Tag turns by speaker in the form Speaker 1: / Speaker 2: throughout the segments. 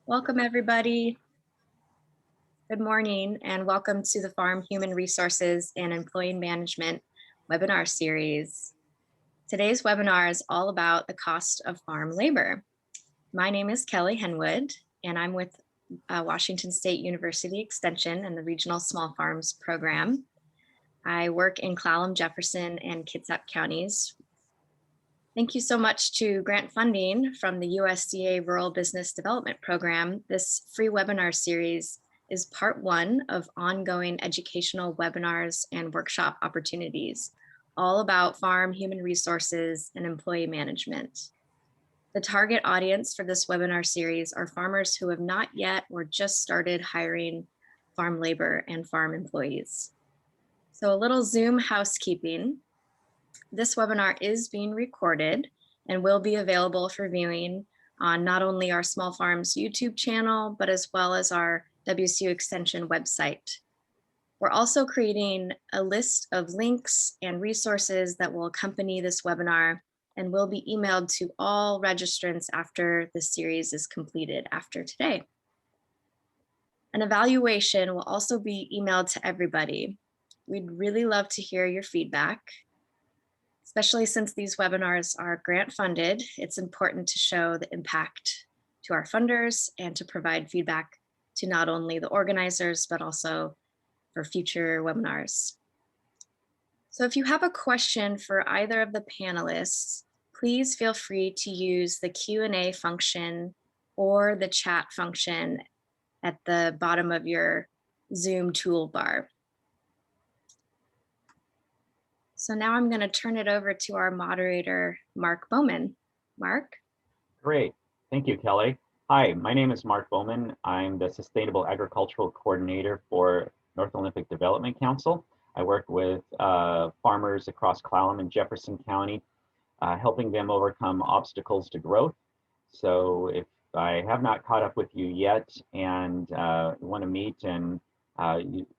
Speaker 1: Welcome, everybody. Good morning, and welcome to the Farm Human Resources and Employee Management webinar series. Today's webinar is all about the cost of farm labor. My name is Kelly Henwood, and I'm with Washington State University Extension and the Regional Small Farms Program. I work in Clallam, Jefferson, and Kitsap counties. Thank you so much to grant funding from the USDA Rural Business Development Program. This free webinar series is part one of ongoing educational webinars and workshop opportunities, all about farm human resources and employee management. The target audience for this webinar series are farmers who have not yet or just started hiring farm labor and farm employees. So a little Zoom housekeeping. This webinar is being recorded and will be available for viewing on not only our Small Farms YouTube channel, but as well as our WSU Extension website. We're also creating a list of links and resources that will accompany this webinar and will be emailed to all registrants after the series is completed after today. An evaluation will also be emailed to everybody. We'd really love to hear your feedback. Especially since these webinars are grant funded, it's important to show the impact to our funders and to provide feedback to not only the organizers, but also for future webinars. So if you have a question for either of the panelists, please feel free to use the Q&A function or the chat function at the bottom of your Zoom toolbar. So now I'm going to turn it over to our moderator, Mark Bowman. Mark?
Speaker 2: Great. Thank you, Kelly. Hi, my name is Mark Bowman. I'm the Sustainable Agricultural Coordinator for North Olympic Development Council. I work with farmers across Clallam and Jefferson County, helping them overcome obstacles to growth. So if I have not caught up with you yet and want to meet and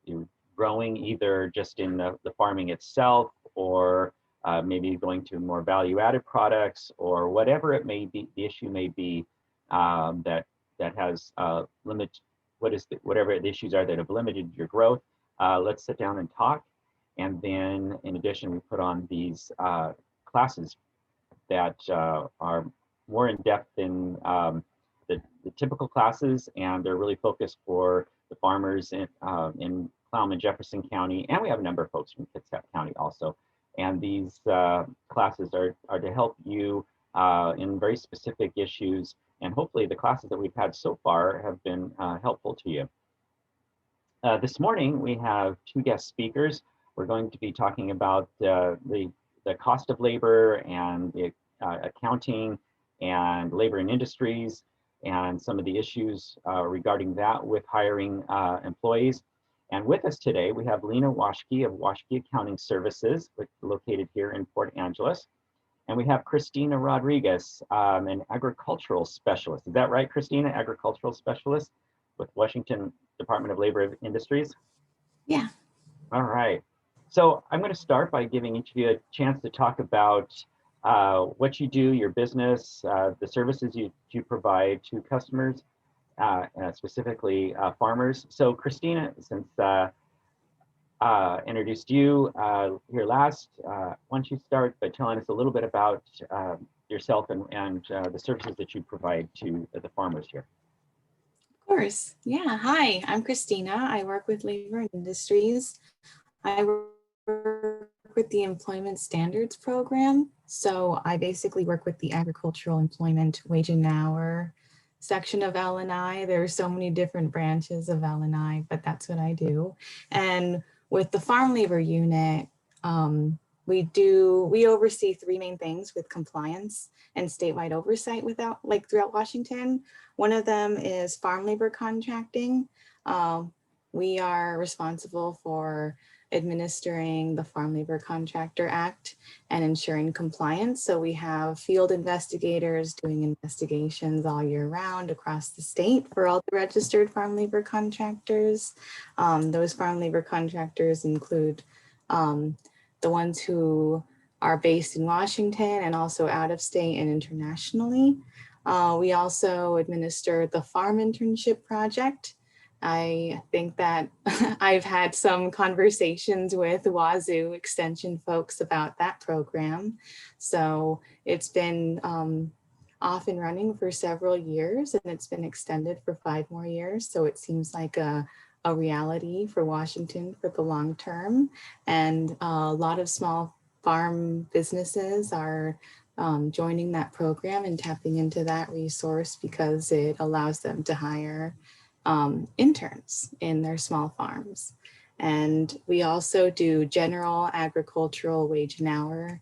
Speaker 2: you're growing either just in the farming itself or maybe going to more value-added products or whatever it may be, the issue may be that has whatever the issues are that have limited your growth. Let's sit down and talk. And then in addition, we put on these classes that are more in depth than the typical classes, and they're really focused for the farmers in Clallam and Jefferson County, and we have a number of folks from Kitsap County also. And these classes are to help you in very specific issues, and hopefully the classes that we've had so far have been helpful to you. This morning we have two guest speakers. We're going to be talking about the cost of labor and the accounting and labor and industries and some of the issues regarding that with hiring employees. And with us today, we have Lena Waschke of Waschke Accounting Services, located here in Port Angeles. And we have Christina Rodriguez, an agricultural specialist. Is that right, Christina? Agricultural specialist with Washington Department of Labor and Industries?
Speaker 3: Yeah.
Speaker 2: All right. So I'm going to start by giving each of you a chance to talk about what you do, your business, the services you provide to customers, specifically farmers. So Christina, since introduced you here last, why don't you start by telling us a little bit about yourself and the services that you provide to the farmers here.
Speaker 3: Of course. Yeah. Hi, I'm Christina. I work with Labor and Industries. I work with the Employment Standards Program. So I basically work with the Agricultural Employment Wage and Hour section of L&I. There are so many different branches of L&I, but that's what I do. And with the Farm Labor Unit, we oversee three main things with compliance and statewide oversight throughout Washington. One of them is farm labor contracting. We are responsible for administering the Farm Labor Contractor Act and ensuring compliance. So we have field investigators doing investigations all year round across the state for all the registered farm labor contractors. Those farm labor contractors include the ones who are based in Washington and also out of state and internationally. We also administer the farm internship project. I think that I've had some conversations with Wazoo Extension folks about that program. So it's been off and running for several years, and it's been extended for 5 more years. So it seems like a reality for Washington for the long term. And a lot of small farm businesses are joining that program and tapping into that resource because it allows them to hire interns in their small farms. And we also do general agricultural wage and hour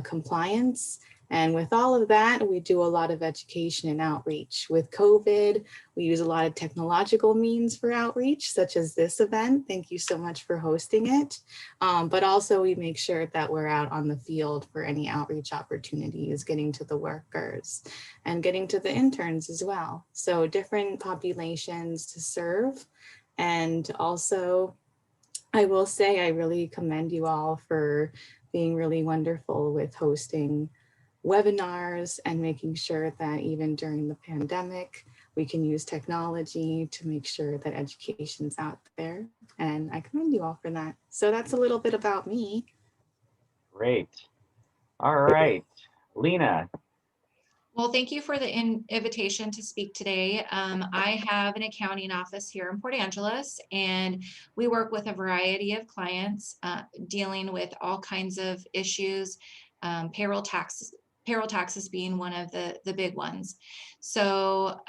Speaker 3: compliance. And with all of that, we do a lot of education and outreach. With COVID, we use a lot of technological means for outreach, such as this event. Thank you so much for hosting it. But also we make sure that we're out on the field for any outreach opportunities, getting to the workers and getting to the interns as well. So different populations to serve. And also, I will say I really commend you all for being really wonderful with hosting webinars and making sure that even during the pandemic, we can use technology to make sure that education's out there. And I commend you all for that. So that's a little bit about me.
Speaker 2: Great. All right, Lena.
Speaker 4: Well, thank you for the invitation to speak today. I have an accounting office here in Port Angeles, and we work with a variety of clients dealing with all kinds of issues, payroll taxes being one of the big ones. So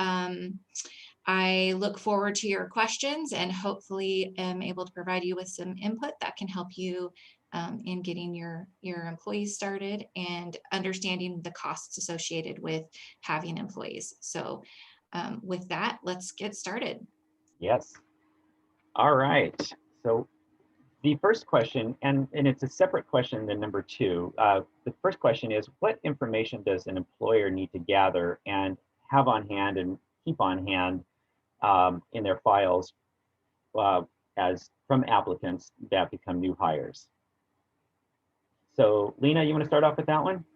Speaker 4: I look forward to your questions and hopefully am able to provide you with some input that can help you in getting your employees started and understanding the costs associated with having employees. So with that, let's get started.
Speaker 2: Yes. All right. So the first question, and it's a separate question than number 2. The first question is, what information does an employer need to gather and have on hand and keep on hand in their files as from applicants that become new hires? So Lena, you want to start off with that one?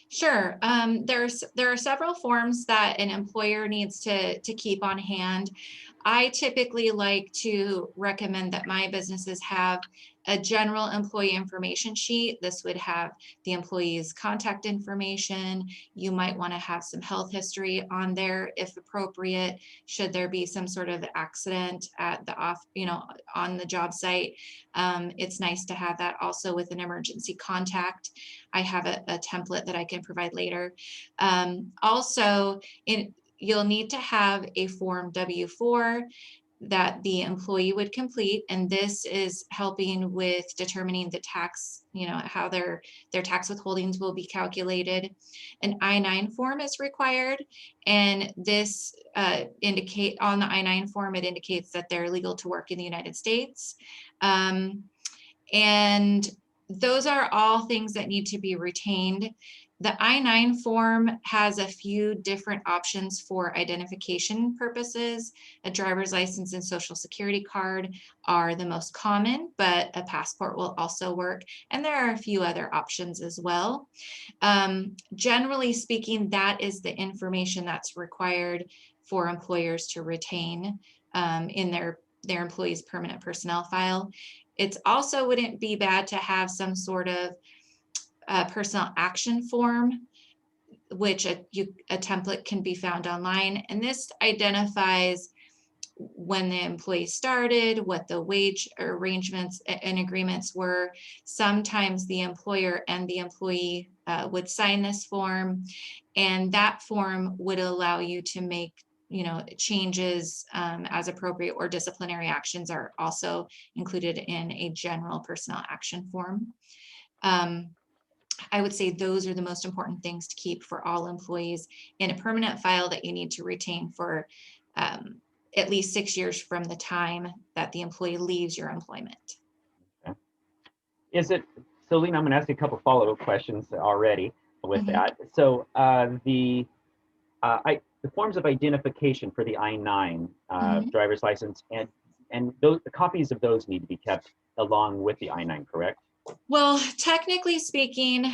Speaker 4: Sure. There are several forms that an employer needs to keep on hand. I typically like to recommend that my businesses have a general employee information sheet. This would have the employee's contact information. You might want to have some health history on there if appropriate, should there be some sort of accident at the on the job site. It's nice to have that also with an emergency contact. I have a template that I can provide later. Also, you'll need to have a form W-4 that the employee would complete, and this is helping with determining the tax, how their tax withholdings will be calculated. An I-9 form is required, and this indicate on the I-9 form, it indicates that they're legal to work in the United States. And those are all things that need to be retained. The I-9 form has a few different options for identification purposes. A driver's license and social security card are the most common, but a passport will also work. And there are a few other options as well. Generally speaking, that is the information that's required for employers to retain in their employees' permanent personnel file. It's also wouldn't be bad to have some sort of personnel action form, which a template can be found online. And this identifies when the employee started, what the wage arrangements and agreements were. Sometimes the employer and the employee would sign this form, and that form would allow you to make changes as appropriate, or disciplinary actions are also included in a general personnel action form. I would say those are the most important things to keep for all employees in a permanent file that you need to retain for at least 6 years from the time that the employee leaves your employment.
Speaker 2: Okay. So Lena, I'm going to ask you a couple follow-up questions already with that. So the forms of identification for the I-9 driver's license and the copies of those need to be kept along with the I-9, correct?
Speaker 4: Well, technically speaking,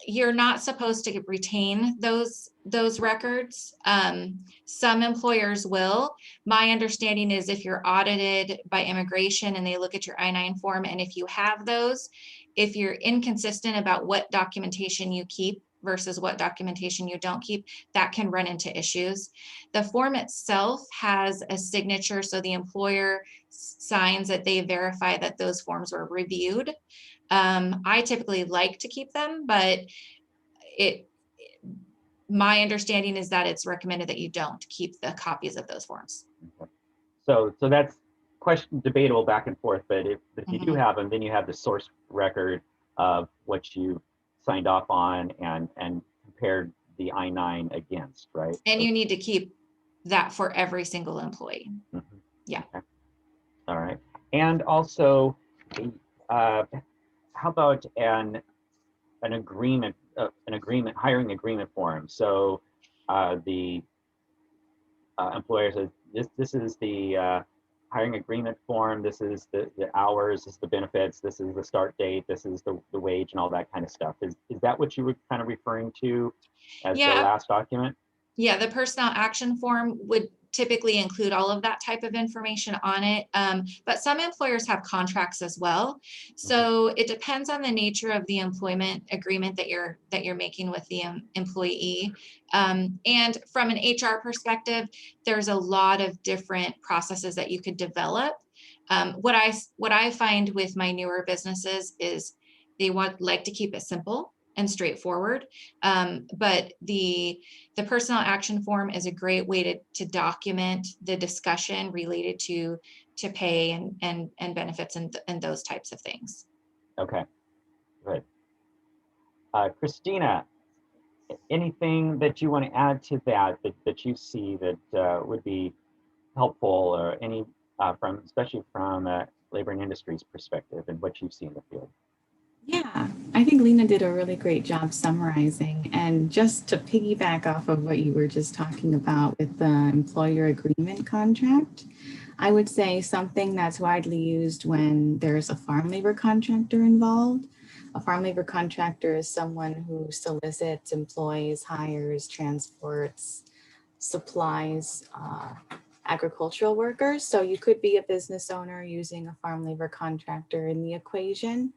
Speaker 4: you're not supposed to retain those those records. Some employers will. My understanding is if you're audited by immigration and they look at your I-9 form, and if you have those, if you're inconsistent about what documentation you keep versus what documentation you don't keep, that can run into issues. The form itself has a signature, so the employer signs that they verify that those forms were reviewed. I typically like to keep them, but my understanding is that it's recommended that you don't keep the copies of those forms.
Speaker 2: Okay. So that's question debatable back and forth, but if you do
Speaker 4: Mhm.
Speaker 2: have them, then you have the source record of what you signed off on and compared the I-9 against, right?
Speaker 4: And
Speaker 2: So,
Speaker 4: you need to keep that for every single employee.
Speaker 2: mhm.
Speaker 4: Yeah.
Speaker 2: Okay. All right. And also, how about an agreement, hiring agreement form? So the employer says, this is the hiring agreement form, this is the hours, this is the benefits, this is the start date, this is the wage and all that kind of stuff. Is that what you were kind of referring to as the
Speaker 4: Yeah.
Speaker 2: last document?
Speaker 4: Yeah, the personnel action form would typically include all of that type of information on it. But some employers have contracts as well. So it depends on the nature of the employment agreement that you're making with the employee. And from an HR perspective, there's a lot of different processes that you could develop. What I find with my newer businesses is they like to keep it simple and straightforward. But the personnel action form is a great way to document the discussion related to pay and benefits and those types of things.
Speaker 2: Okay, good. Christina, anything that you want to add to that you see that would be helpful, or any especially from labor and industries perspective and what you see in the field?
Speaker 3: Yeah, I think Lena did a really great job summarizing. And just to piggyback off of what you were just talking about with the employer agreement contract, I would say something that's widely used when there's a farm labor contractor involved. A farm labor contractor is someone who solicits, employs, hires, transports, supplies, agricultural workers. So you could be a business owner using a farm labor contractor in the equation.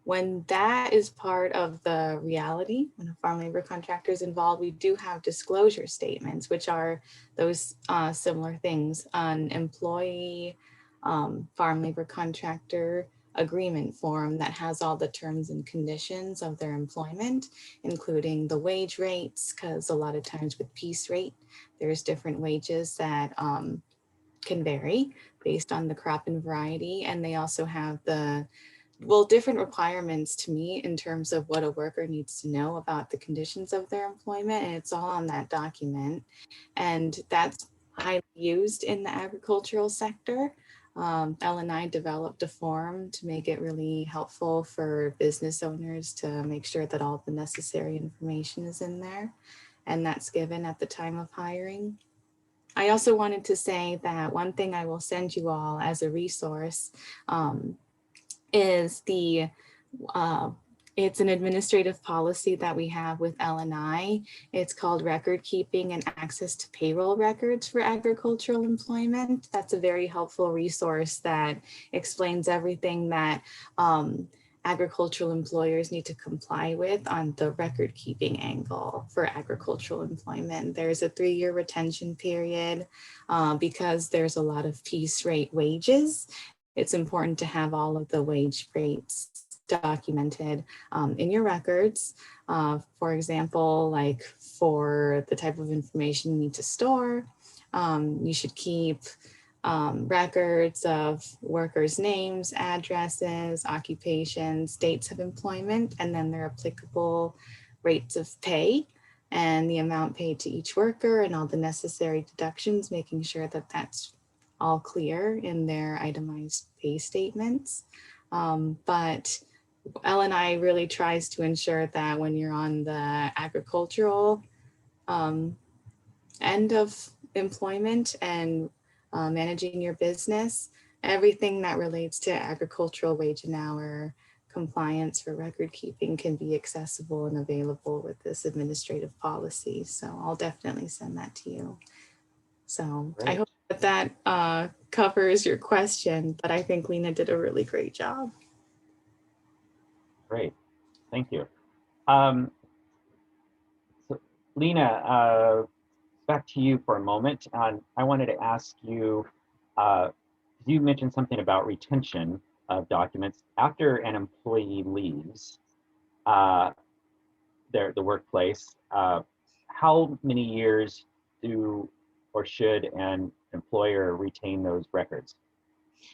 Speaker 3: When that is part of the reality, when a farm labor contractor is involved, we do have disclosure statements, which are those similar things: an employee farm labor contractor agreement form that has all the terms and conditions of their employment, including the wage rates, because a lot of times with piece rate, there's different wages that can vary based on the crop and variety. And they also have different requirements to meet in terms of what a worker needs to know about the conditions of their employment. And it's all on that document. And that's highly used in the agricultural sector. L&I developed a form to make it really helpful for business owners to make sure that all the necessary information is in there, and that's given at the time of hiring. I also wanted to say that one thing I will send you all as a resource is it's an administrative policy that we have with L&I. It's called Record Keeping and Access to Payroll Records for Agricultural Employment. That's a very helpful resource that explains everything that agricultural employers need to comply with on the record keeping angle for agricultural employment. There's a 3-year retention period because there's a lot of piece rate wages. It's important to have all of the wage rates documented in your records. For example, like for the type of information you need to store, you should keep records of workers' names, addresses, occupations, dates of employment, and then their applicable rates of pay and the amount paid to each worker and all the necessary deductions, making sure that that's all clear in their itemized pay statements. But L&I really tries to ensure that when you're on the agricultural end of employment and managing your business, everything that relates to agricultural wage and hour compliance for record keeping can be accessible and available with this administrative policy. So I'll definitely send that to you. So I
Speaker 2: Great.
Speaker 3: hope that covers your question, but I think Lena did a really great job.
Speaker 2: Great, thank you. So Lena, back to you for a moment. I wanted to ask you, you mentioned something about retention of documents after an employee leaves the workplace. How many years do or should an employer retain those records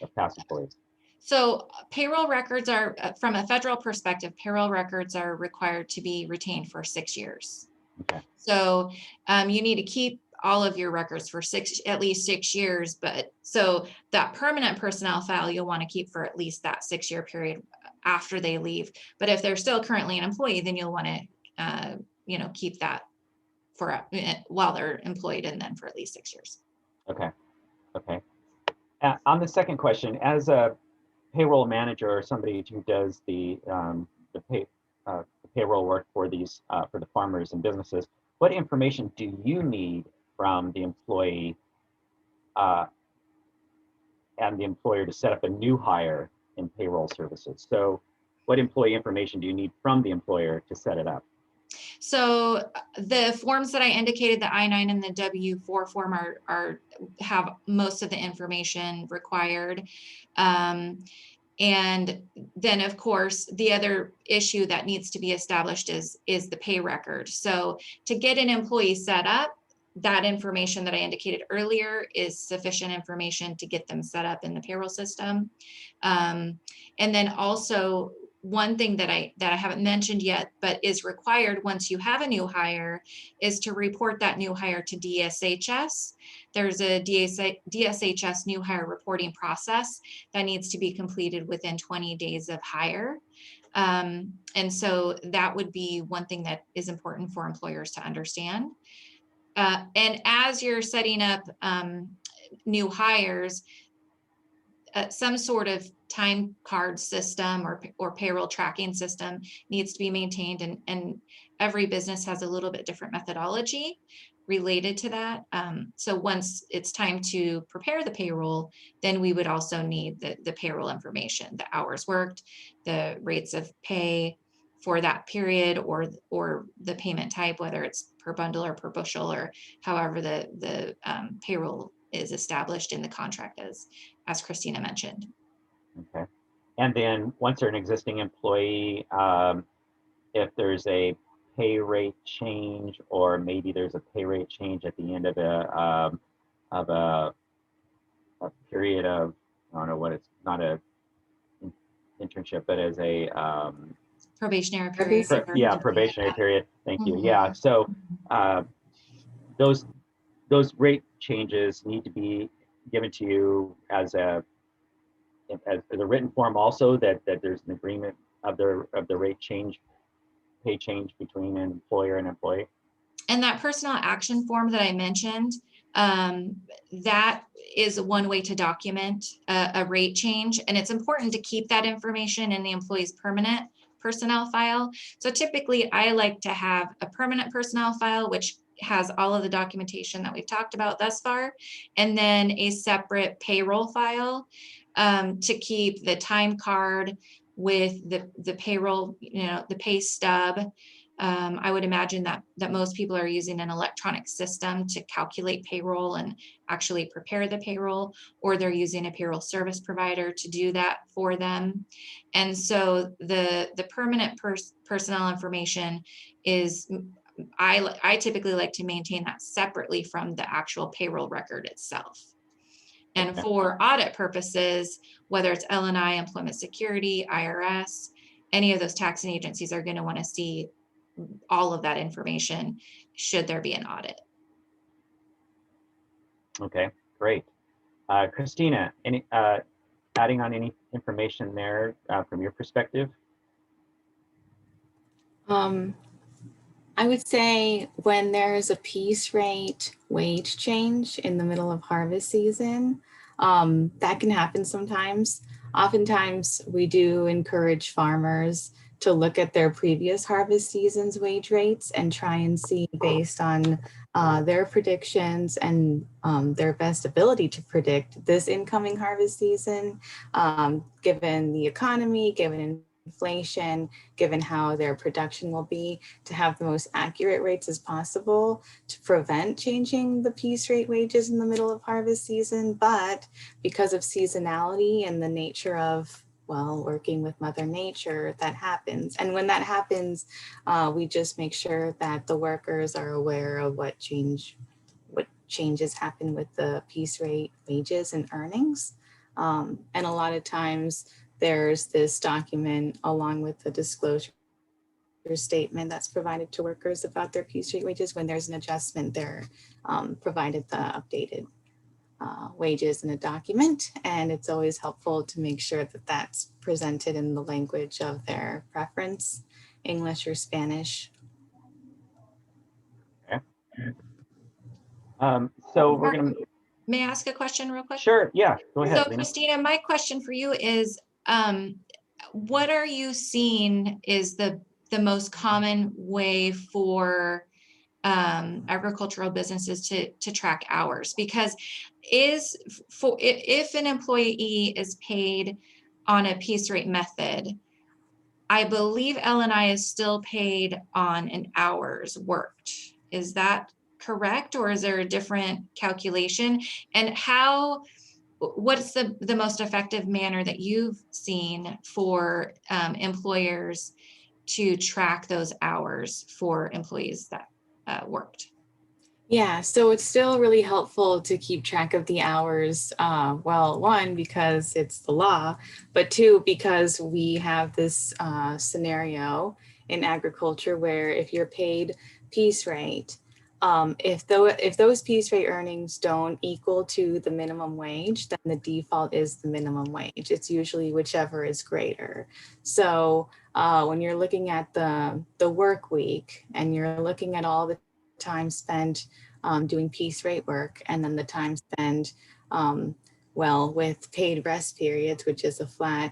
Speaker 2: of past employees?
Speaker 4: So payroll records are, from a federal perspective, payroll records are required to be retained for 6 years.
Speaker 2: Okay.
Speaker 4: So you need to keep all of your records for at least 6 years. But so that permanent personnel file, you'll want to keep for at least that 6-year period after they leave. But if they're still currently an employee, then you'll want to, keep that for while they're employed and then for at least 6 years.
Speaker 2: Okay. Okay. On the second question, as a payroll manager or somebody who does the payroll work for these for the farmers and businesses, what information do you need from the employee and the employer to set up a new hire in payroll services? So what employee information do you need from the employer to set it up?
Speaker 4: So the forms that I indicated, the I-9 and the W-4 form have most of the information required. And then of course, the other issue that needs to be established is the pay record. So to get an employee set up, that information that I indicated earlier is sufficient information to get them set up in the payroll system. And then also one thing that I haven't mentioned yet, but is required once you have a new hire, is to report that new hire to Dshs. There's a Dshs new hire reporting process that needs to be completed within 20 days of hire. And so that would be one thing that is important for employers to understand. And as you're setting up new hires, some sort of time card system or payroll tracking system needs to be maintained, and every business has a little bit different methodology related to that. So once it's time to prepare the payroll, then we would also need the payroll information, the hours worked, the rates of pay for that period, or the payment type, whether it's per bundle or per bushel, or however the payroll is established in the contract, as Christina mentioned.
Speaker 2: Okay. And then once they're an existing employee, if there's a pay rate change, or maybe there's a pay rate change at the end of a period of, I don't know what it's, not a internship, but as a
Speaker 4: Probationary period.
Speaker 2: Probationary period. Thank you.
Speaker 4: Mm-hmm.
Speaker 2: Yeah. So those rate changes need to be given to you as a written form, also that there's an agreement of the rate change, pay change between an employer and employee.
Speaker 4: And that personnel action form that I mentioned, that is one way to document a rate change. And it's important to keep that information in the employee's permanent personnel file. So typically I like to have a permanent personnel file, which has all of the documentation that we've talked about thus far, and then a separate payroll file to keep the time card with the payroll, the pay stub. I would imagine that most people are using an electronic system to calculate payroll and actually prepare the payroll, or they're using a payroll service provider to do that for them. And so the permanent personnel information is, I typically like to maintain that separately from the actual payroll record itself. And
Speaker 2: Okay.
Speaker 4: for audit purposes, whether it's L&I, Employment Security, IRS, any of those taxing agencies are going to want to see all of that information should there be an audit.
Speaker 2: Okay, great. Christina, any adding on any information there from your perspective?
Speaker 3: I would say when there's a piece rate wage change in the middle of harvest season, that can happen sometimes. Oftentimes we do encourage farmers to look at their previous harvest season's wage rates and try and see based on their predictions and their best ability to predict this incoming harvest season, given the economy, given inflation, given how their production will be, to have the most accurate rates as possible to prevent changing the piece rate wages in the middle of harvest season. But because of seasonality and the nature of, well, working with Mother Nature, that happens. And when that happens, we just make sure that the workers are aware of what changes happen with the piece rate wages and earnings. And a lot of times there's this document along with the disclosure statement that's provided to workers about their piece rate wages. When there's an adjustment, they're provided the updated wages in a document, and it's always helpful to make sure that that's presented in the language of their preference, English or Spanish.
Speaker 2: Okay. So we're going to.
Speaker 4: May I ask a question real quick?
Speaker 2: Sure. Yeah. Go ahead.
Speaker 4: So
Speaker 2: Lena.
Speaker 4: Christina, my question for you is, what are you seeing is the most common way for agricultural businesses to track hours? Because if an employee is paid on a piece rate method, I believe L&I is still paid on an hours worked. Is that correct, or is there a different calculation? And what's the most effective manner that you've seen for employers to track those hours for employees that worked?
Speaker 3: Yeah, so it's still really helpful to keep track of the hours. Well, one, because it's the law, but two, because we have this scenario in agriculture where if you're paid piece rate, if those piece rate earnings don't equal to the minimum wage, then the default is the minimum wage. It's usually whichever is greater. So when you're looking at the work week and you're looking at all the time spent doing piece rate work, and then the time spent with paid rest periods, which is a flat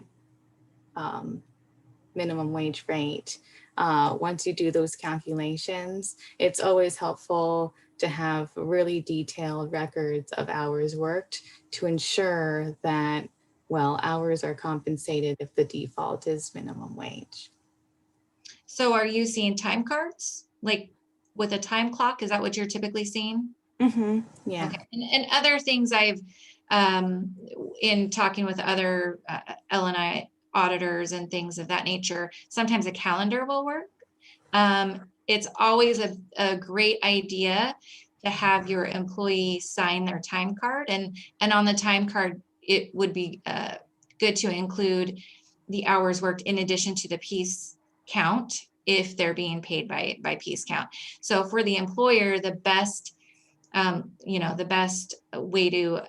Speaker 3: minimum wage rate. Once you do those calculations, it's always helpful to have really detailed records of hours worked to ensure that, well, hours are compensated if the default is minimum wage.
Speaker 4: So are you seeing time cards, like with a time clock? Is that what you're typically seeing?
Speaker 3: Mm-hmm. Yeah.
Speaker 4: Okay. And other things I've, in talking with other L&I auditors and things of that nature, sometimes a calendar will work. It's always a great idea to have your employee sign their time card, and on the time card, it would be good to include the hours worked in addition to the piece count if they're being paid by piece count. So for the employer, the best the best way to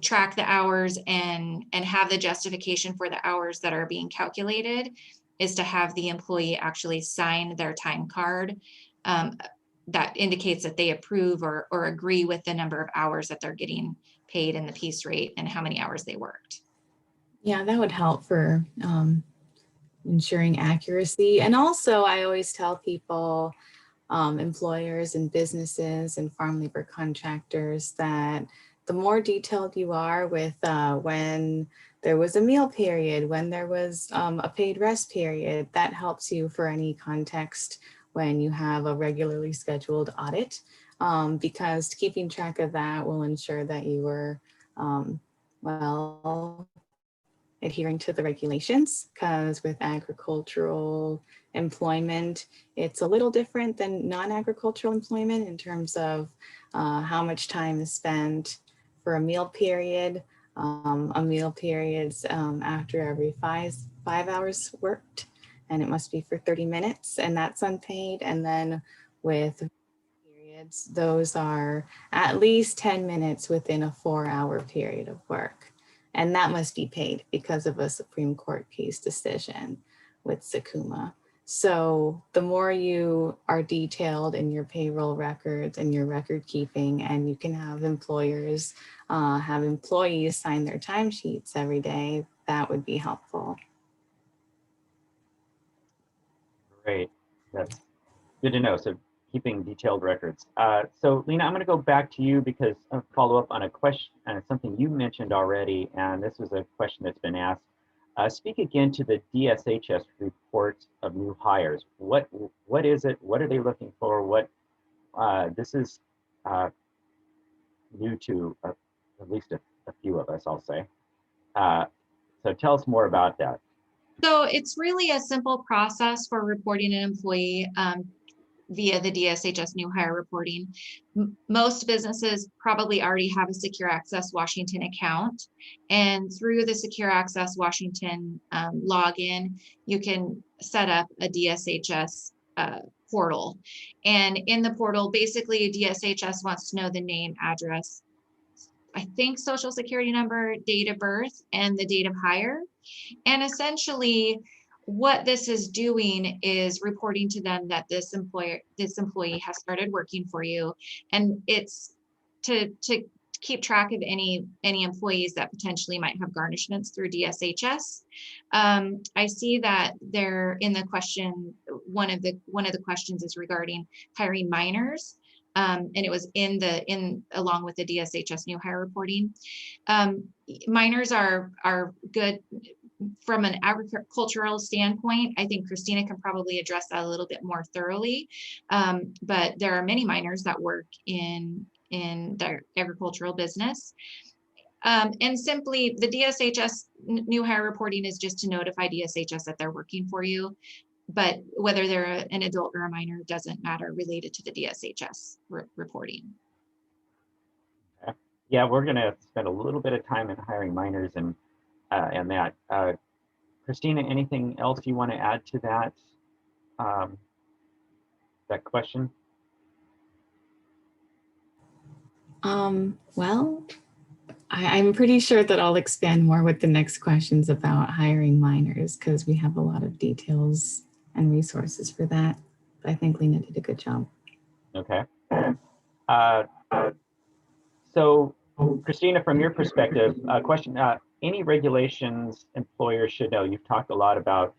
Speaker 4: track the hours and have the justification for the hours that are being calculated is to have the employee actually sign their time card that indicates that they approve or agree with the number of hours that they're getting paid in the piece rate and how many hours they worked.
Speaker 3: Yeah, that would help for ensuring accuracy. And also, I always tell people, employers and businesses and farm labor contractors, that the more detailed you are with when there was a meal period, when there was a paid rest period, that helps you for any context when you have a regularly scheduled audit, because keeping track of that will ensure that you are adhering to the regulations, because with agricultural employment, it's a little different than non-agricultural employment in terms of how much time is spent for a meal period. A meal period's after every five hours worked, and it must be for 30 minutes, and that's unpaid. And then with periods, those are at least 10 minutes within a 4-hour period of work. And that must be paid because of a Supreme Court case decision with Sakuma. So the more you are detailed in your payroll records and your record keeping, and you can have employers have employees sign their timesheets every day, that would be helpful.
Speaker 2: Great. That's good to know. So keeping detailed records. So Lena, I'm going to go back to you because I'll follow up on a question, something you mentioned already, and this was a question that's been asked. Speak again to the DSHS report of new hires. What is it? What are they looking for? What this is new to at least a few of us, I'll say. So tell us more about that.
Speaker 4: So it's really a simple process for reporting an employee via the DSHS new hire reporting. Most businesses probably already have a Secure Access Washington account, and through the Secure Access Washington login, you can set up a DSHS portal. And in the portal, basically DSHS wants to know the name, address, I think social security number, date of birth, and the date of hire. And essentially, what this is doing is reporting to them that this employee has started working for you, and it's to keep track of any employees that potentially might have garnishments through DSHS. I see that they're in the question. One of the questions is regarding hiring minors. And it was along with the DSHS new hire reporting. Minors are good from an agricultural standpoint. I think Christina can probably address that a little bit more thoroughly. But there are many minors that work in their agricultural business. And simply the DSHS new hire reporting is just to notify DSHS that they're working for you. But whether they're an adult or a minor doesn't matter related to the DSHS reporting.
Speaker 2: Okay. Yeah, we're going to spend a little bit of time in hiring minors and that. Christina, anything else you want to add to that that question?
Speaker 3: Well, I'm pretty sure that I'll expand more with the next questions about hiring minors, because we have a lot of details and resources for that. But I think Lena did a good job.
Speaker 2: Okay. So Christina, from your perspective, question, any regulations employers should know? We've talked a lot about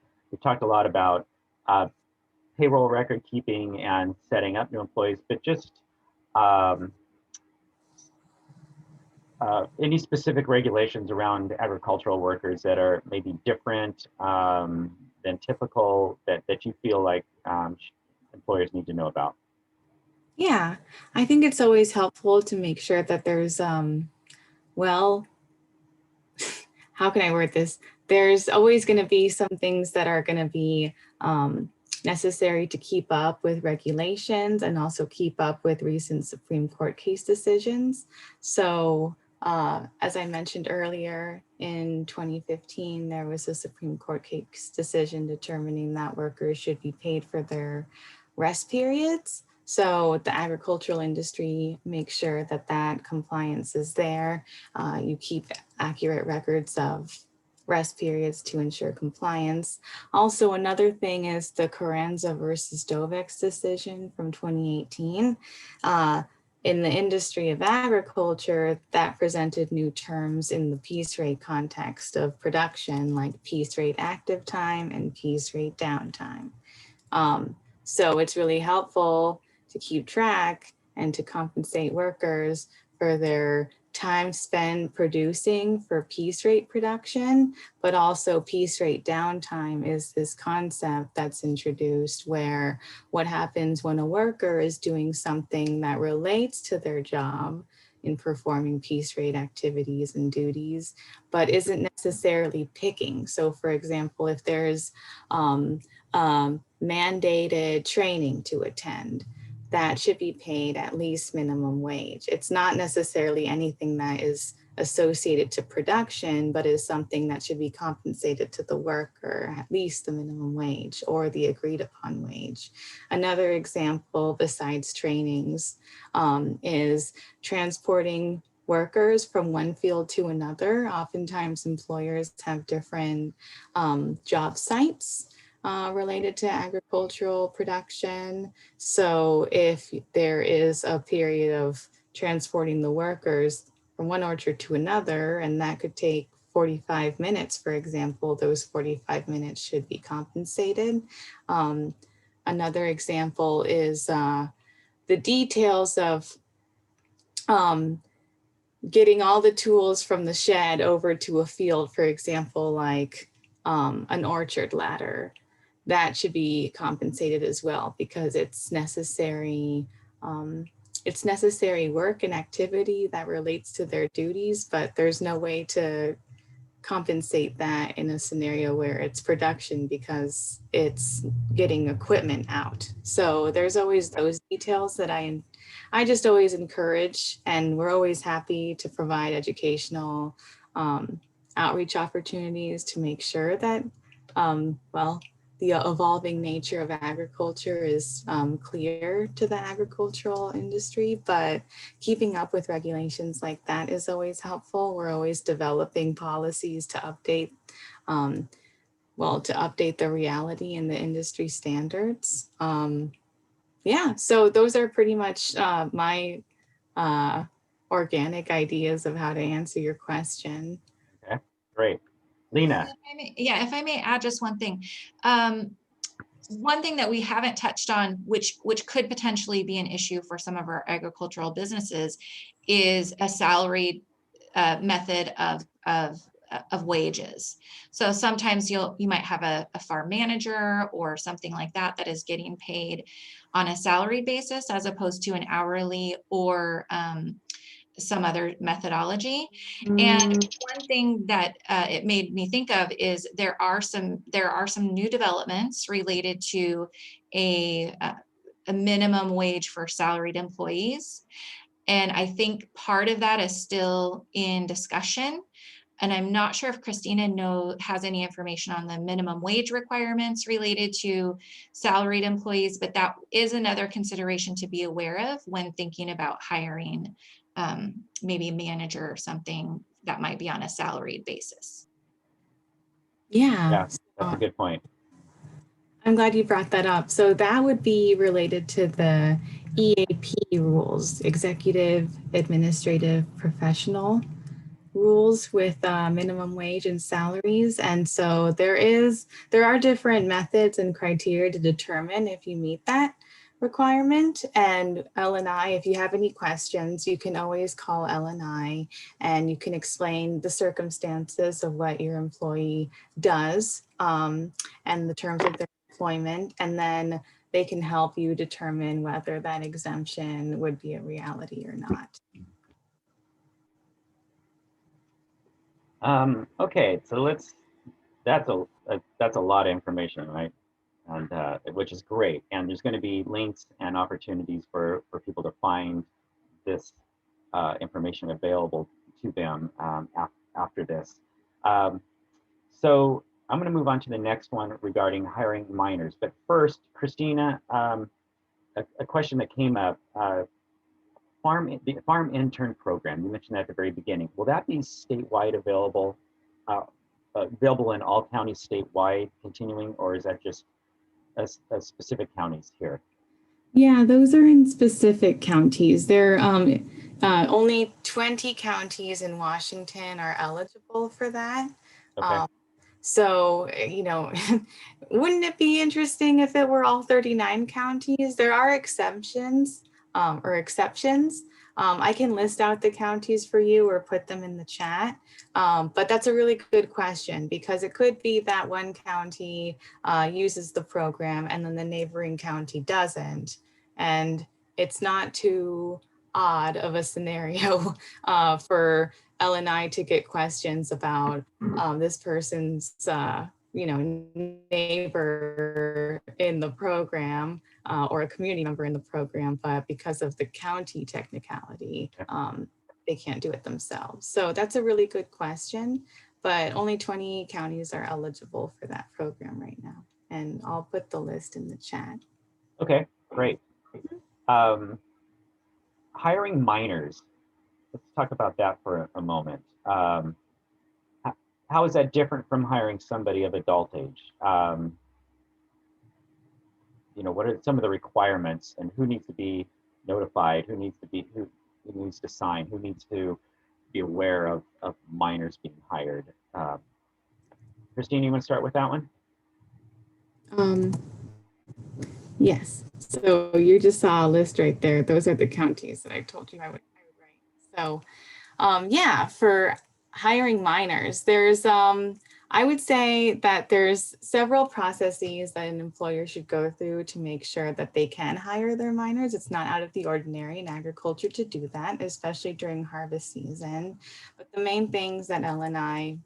Speaker 2: payroll record keeping and setting up new employees, but just any specific regulations around agricultural workers that are maybe different than typical that you feel like employers need to know about?
Speaker 3: Yeah, I think it's always helpful to make sure that there's, well, how can I word this? There's always going to be some things that are going to be necessary to keep up with regulations and also keep up with recent Supreme Court case decisions. So as I mentioned earlier, in 2015, there was a Supreme Court case decision determining that workers should be paid for their rest periods. So the agricultural industry makes sure that that compliance is there. You keep accurate records of rest periods to ensure compliance. Also, another thing is the Carranza versus Dovex decision from 2018. In the industry of agriculture, that presented new terms in the piece rate context of production, like piece rate active time and piece rate downtime. So it's really helpful to keep track and to compensate workers for their time spent producing for piece rate production, but also piece rate downtime is this concept that's introduced where what happens when a worker is doing something that relates to their job in performing piece rate activities and duties, but isn't necessarily picking. So for example, if there's mandated training to attend, that should be paid at least minimum wage. It's not necessarily anything that is associated to production, but is something that should be compensated to the worker, at least the minimum wage or the agreed upon wage. Another example besides trainings is transporting workers from one field to another. Oftentimes employers have different job sites. related to agricultural production. So if there is a period of transporting the workers from one orchard to another, and that could take 45 minutes, for example, those 45 minutes should be compensated. Another example is the details of getting all the tools from the shed over to a field, for example, like an orchard ladder, that should be compensated as well because it's necessary work and activity that relates to their duties, but there's no way to compensate that in a scenario where it's production because it's getting equipment out. So there's always those details that I just always encourage, and we're always happy to provide educational outreach opportunities to make sure that, well, the evolving nature of agriculture is clear to the agricultural industry, but keeping up with regulations like that is always helpful. We're always developing policies to update, to update the reality and the industry standards. Yeah, so those are pretty much my organic ideas of how to answer your question.
Speaker 2: Okay, great. Lena.
Speaker 4: If I may add just one thing. One thing that we haven't touched on, which could potentially be an issue for some of our agricultural businesses, is a salaried method of wages. So sometimes you might have a farm manager or something like that that is getting paid on a salary basis as opposed to an hourly or some other methodology. And one thing that it made me think of is there are some new developments related to a minimum wage for salaried employees. And I think part of that is still in discussion. And I'm not sure if Christina has any information on the minimum wage requirements related to salaried employees, but that is another consideration to be aware of when thinking about hiring maybe a manager or something that might be on a salaried basis.
Speaker 3: Yeah,
Speaker 2: that's a good point.
Speaker 3: I'm glad you brought that up. So that would be related to the EAP rules, Executive Administrative Professional rules with minimum wage and salaries. And so there are different methods and criteria to determine if you meet that requirement. And L&I, if you have any questions, you can always call L&I and you can explain the circumstances of what your employee does and the terms of their employment. And then they can help you determine whether that exemption would be a reality or not.
Speaker 2: Okay, so that's a lot of information, right? And which is great. And there's going to be links and opportunities for people to find this information available to them after this. So I'm going to move on to the next one regarding hiring minors. But first, Christina, a question that came up. The farm intern program, you mentioned that at the very beginning. Will that be statewide available in all counties statewide continuing, or is that just as specific counties here?
Speaker 3: Yeah, those are in specific counties. There only 20 counties in Washington are eligible for that.
Speaker 2: Okay.
Speaker 3: So, wouldn't it be interesting if it were all 39 counties? There are exceptions or exceptions. I can list out the counties for you or put them in the chat. But that's a really good question because it could be that one county uses the program and then the neighboring county doesn't. And it's not too odd of a scenario for L&I to get questions about this person's neighbor in the program or a community member in the program, but because of the county technicality, they can't do it themselves. So that's a really good question, but only 20 counties are eligible for that program right now. And I'll put the list in the chat.
Speaker 2: Okay, great. Hiring minors. Let's talk about that for a moment. How is that different from hiring somebody of adult age? what are some of the requirements, and who needs to be notified, who needs to sign, who needs to be aware of minors being hired. Christine, you want to start with that one?
Speaker 3: Yes. So you just saw a list right there. Those are the counties that I told you I would write. So yeah, for hiring minors, there's I would say that there's several processes that an employer should go through to make sure that they can hire their minors. It's not out of the ordinary in agriculture to do that, especially during harvest season. But the main things that LNI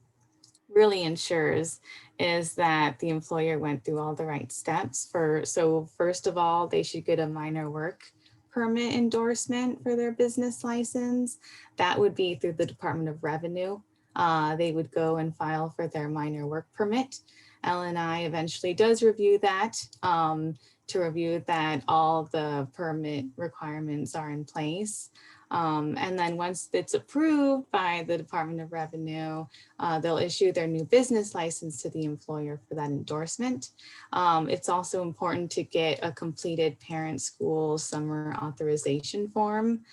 Speaker 3: really ensures is that the employer went through all the right steps. So first of all, they should get a minor work permit endorsement for their business license. That would be through the Department of Revenue. They would go and file for their minor work permit. LNI eventually does review that to review that all the permit requirements are in place. And then once it's approved by the Department of Revenue, they'll issue their new business license to the employer for that endorsement. It's also important to get a completed parent school summer authorization form.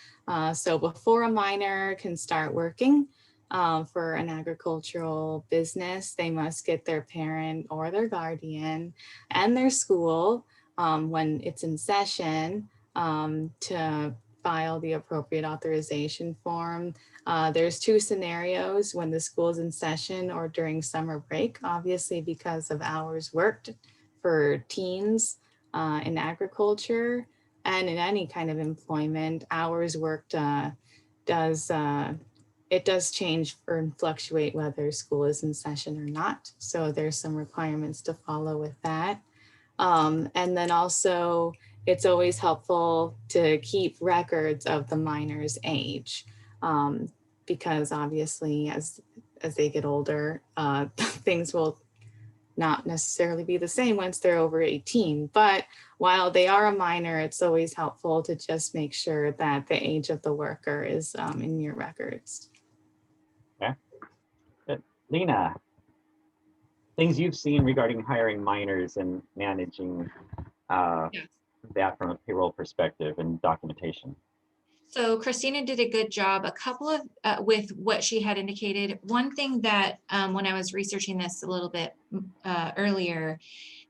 Speaker 3: So before a minor can start working for an agricultural business, they must get their parent or their guardian and their school when it's in session to file the appropriate authorization form. There's two scenarios: when the school's in session or during summer break, obviously because of hours worked for teens in agriculture and in any kind of employment. Hours worked does change or fluctuate whether school is in session or not. So there's some requirements to follow with that. And then also, it's always helpful to keep records of the minor's age because obviously as they get older, things will not necessarily be the same once they're over 18. But while they are a minor, it's always helpful to just make sure that the age of the worker is in your records.
Speaker 2: Okay. Good. Lena, things you've seen regarding hiring minors and managing
Speaker 4: Yes.
Speaker 2: that from a payroll perspective and documentation.
Speaker 4: So Christina did a good job, a couple of, with what she had indicated. One thing that when I was researching this a little bit earlier,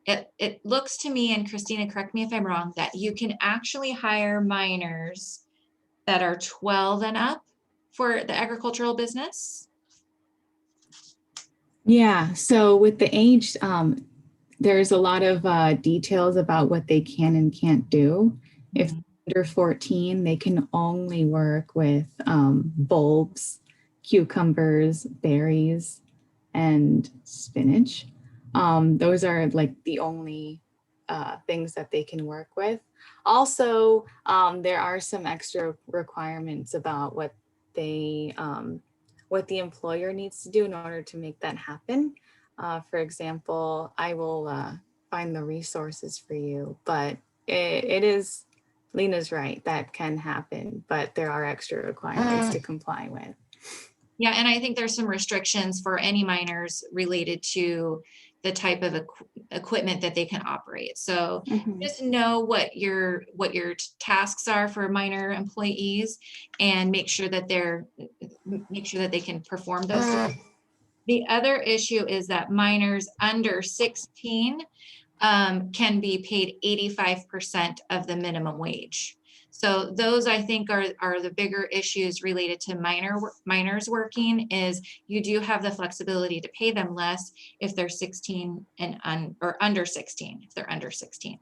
Speaker 4: it looks to me, and Christina, correct me if I'm wrong, that you can actually hire minors that are 12 and up for the agricultural business.
Speaker 3: Yeah, so with the age, there's a lot of details about what they can and can't do. If under 14, they can only work with bulbs, cucumbers, berries, and spinach. Those are like the only things that they can work with. Also, there are some extra requirements about what the employer needs to do in order to make that happen. For example, I will find the resources for you, but it is, Lena's right, that can happen, but there are extra requirements to comply with.
Speaker 4: Yeah, and I think there's some restrictions for any minors related to the type of equipment that they can operate. So just know what your tasks are for minor employees, and make sure that they can perform those. The other issue is that minors under 16 can be paid 85% of the minimum wage. So those, I think, are the bigger issues related to minors working. Is you do have the flexibility to pay them less if they're 16 and or under 16, if they're under 16.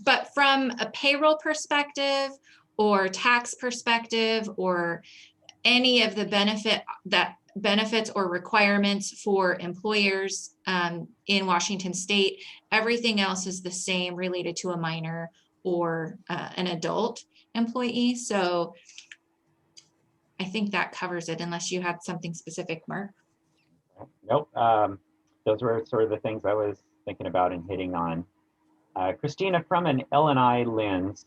Speaker 4: But from a payroll perspective or tax perspective, or any of the benefits or requirements for employers in Washington State, everything else is the same related to a minor or an adult employee. So I think that covers it, unless you had something specific, Mark.
Speaker 2: Nope. Those were sort of the things I was thinking about and hitting on. Christina, from an L&I lens,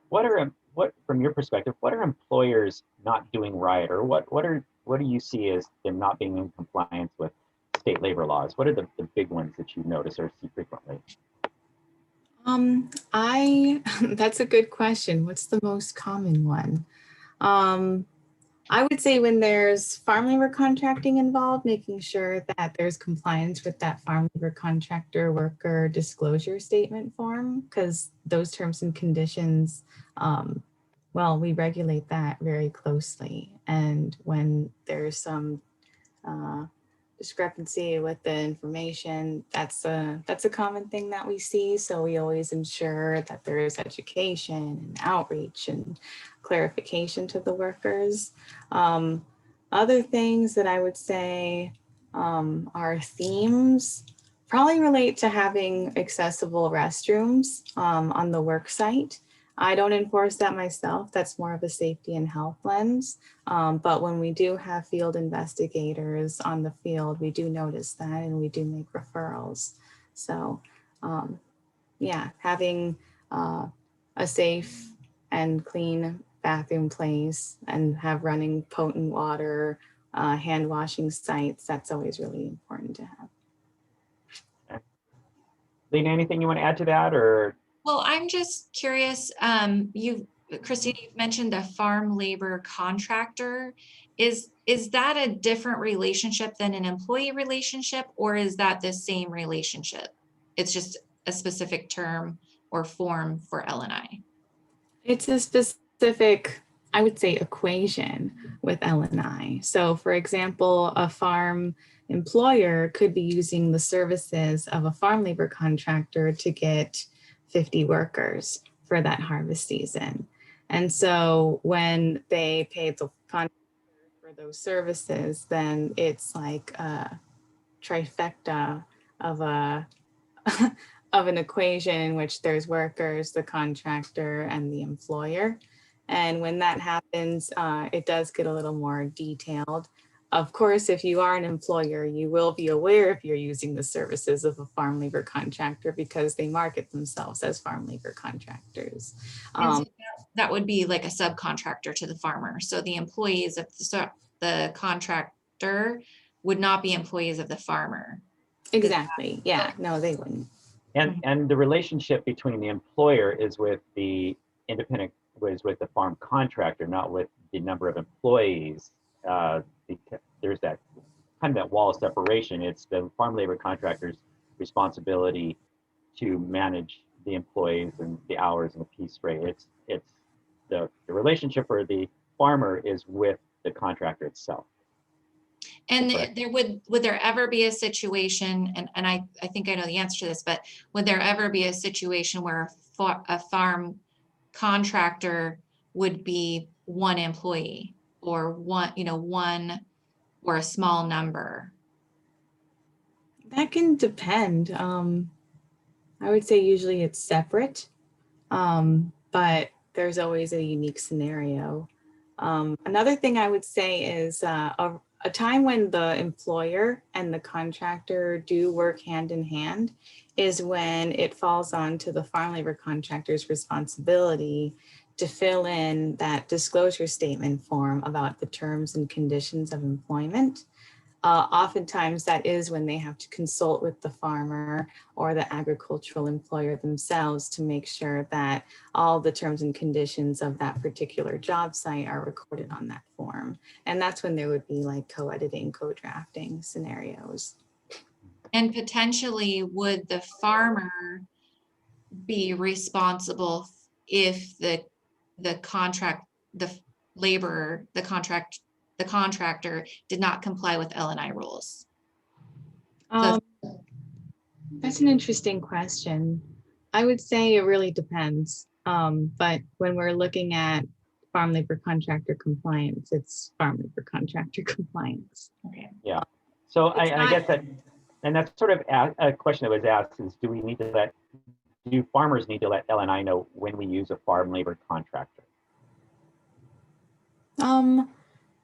Speaker 2: what from your perspective, what are employers not doing right, or what do you see as them not being in compliance with state labor laws? What are the big ones that you notice or see frequently?
Speaker 3: That's a good question. What's the most common one? I would say when there's farm labor contracting involved, making sure that there's compliance with that farm labor contractor worker disclosure statement form, because those terms and conditions, well, we regulate that very closely. And when there's some discrepancy with the information, that's a common thing that we see. So we always ensure that there is education and outreach and clarification to the workers. Other things that I would say are themes probably relate to having accessible restrooms on the work site. I don't enforce that myself. That's more of a safety and health lens. But when we do have field investigators on the field, we do notice that and we do make referrals. So yeah, having a safe and clean bathroom place and have running potent water, hand washing sites, that's always really important to have.
Speaker 2: Lena, anything you want to add to that, or?
Speaker 4: Well, I'm just curious, Christine, you've mentioned a farm labor contractor. Is that a different relationship than an employee relationship, or is that the same relationship? It's just a specific term or form for L&I.
Speaker 3: It's a specific, I would say, equation with L&I. So for example, a farm employer could be using the services of a farm labor contractor to get 50 workers for that harvest season. And so when they pay the contractor for those services, then it's like a trifecta of a of an equation in which there's workers, the contractor, and the employer. And when that happens, it does get a little more detailed. Of course, if you are an employer, you will be aware if you're using the services of a farm labor contractor because they market themselves as farm labor contractors.
Speaker 4: And so that would be like a subcontractor to the farmer. So the employees of the contractor would not be employees of the farmer.
Speaker 3: Exactly. Yeah, no, they wouldn't.
Speaker 2: And the relationship between the employer is with the independent, was with the farm contractor, not with the number of employees. Because there's that kind of that wall of separation. It's the farm labor contractor's responsibility to manage the employees and the hours and the piece rate. It's the relationship for the farmer is with the contractor itself.
Speaker 4: And there would there ever be a situation, and I think I know the answer to this, but would there ever be a situation where a farm contractor would be one employee or one or a small number?
Speaker 3: That can depend. I would say usually it's separate, but there's always a unique scenario. Another thing I would say is a time when the employer and the contractor do work hand in hand is when it falls onto the farm labor contractor's responsibility to fill in that disclosure statement form about the terms and conditions of employment. Oftentimes that is when they have to consult with the farmer or the agricultural employer themselves to make sure that all the terms and conditions of that particular job site are recorded on that form. And that's when there would be like co-editing, co-drafting scenarios.
Speaker 4: And potentially would the farmer be responsible if the contractor did not comply with L&I rules?
Speaker 3: That's an interesting question. I would say it really depends. But when we're looking at farm labor contractor compliance, it's farm labor contractor compliance.
Speaker 4: Okay.
Speaker 2: Yeah. So I guess that, and that's sort of a question that was asked is, do farmers need to let L&I know when we use a farm labor contractor?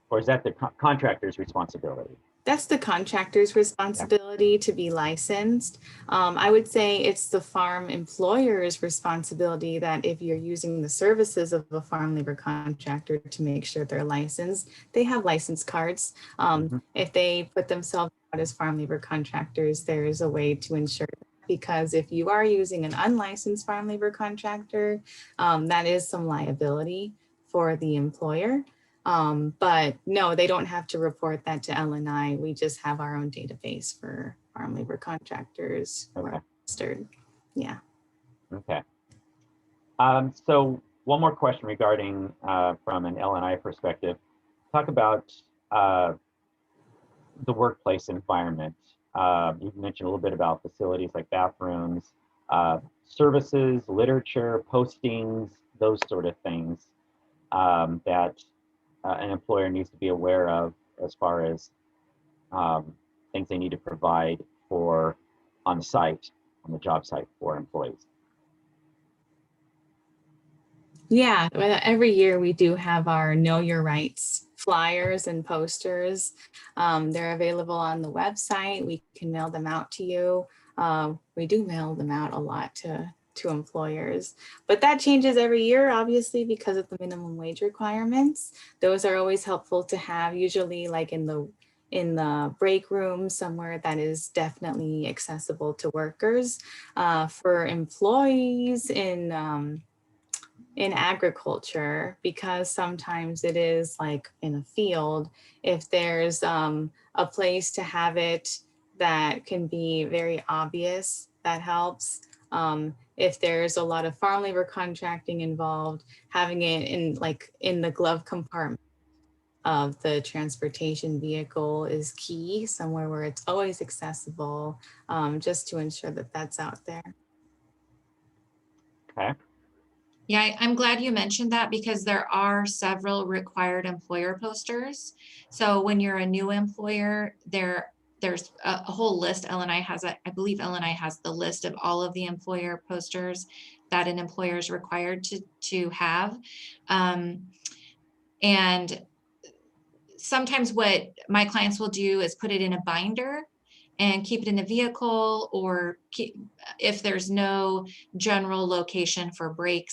Speaker 2: Or is that the contractor's responsibility?
Speaker 3: That's the contractor's responsibility to be licensed. I would say it's the farm employer's responsibility that if you're using the services of a farm labor contractor to make sure they're licensed, they have license cards. If they put themselves as farm labor contractors, there is a way to ensure that, because if you are using an unlicensed farm labor contractor, that is some liability for the employer. But no, they don't have to report that to L&I. We just have our own database for farm labor contractors who are registered. Yeah.
Speaker 2: Okay. So one more question regarding from an L&I perspective. Talk about the workplace environment. You've mentioned a little bit about facilities like bathrooms, services, literature, postings, those sort of things that an employer needs to be aware of as far as things they need to provide for on the job site for employees.
Speaker 3: Yeah, well, every year we do have our Know Your Rights flyers and posters. They're available on the website. We can mail them out to you. We do mail them out a lot to employers, but that changes every year, obviously, because of the minimum wage requirements. Those are always helpful to have, usually like in the break room somewhere that is definitely accessible to workers. For employees in agriculture, because sometimes it is like in a field, if there's a place to have it that can be very obvious, that helps. If there's a lot of farm labor contracting involved, having it in the glove compartment of the transportation vehicle is key, somewhere where it's always accessible, just to ensure that that's out there.
Speaker 2: Okay.
Speaker 4: Yeah, I'm glad you mentioned that, because there are several required employer posters. So when you're a new employer, there's a whole list. L&I has I believe L&I has the list of all of the employer posters that an employer is required to have. And sometimes what my clients will do is put it in a binder and keep it in the vehicle, or if there's no general location for break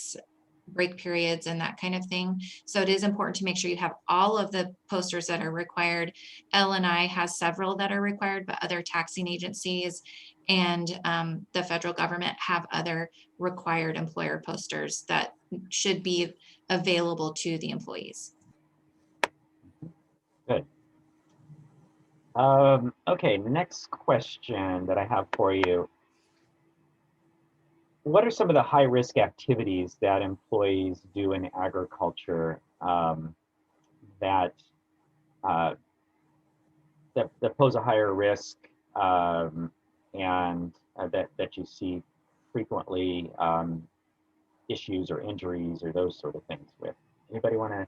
Speaker 4: periods and that kind of thing. So it is important to make sure you have all of the posters that are required. L&I has several that are required, but other taxing agencies and the federal government have other required employer posters that should be available to the employees.
Speaker 2: Good. Okay, next question that I have for you. What are some of the high-risk activities that employees do in agriculture that pose a higher risk and that you see frequently issues or injuries or those sort of things with? Anybody want to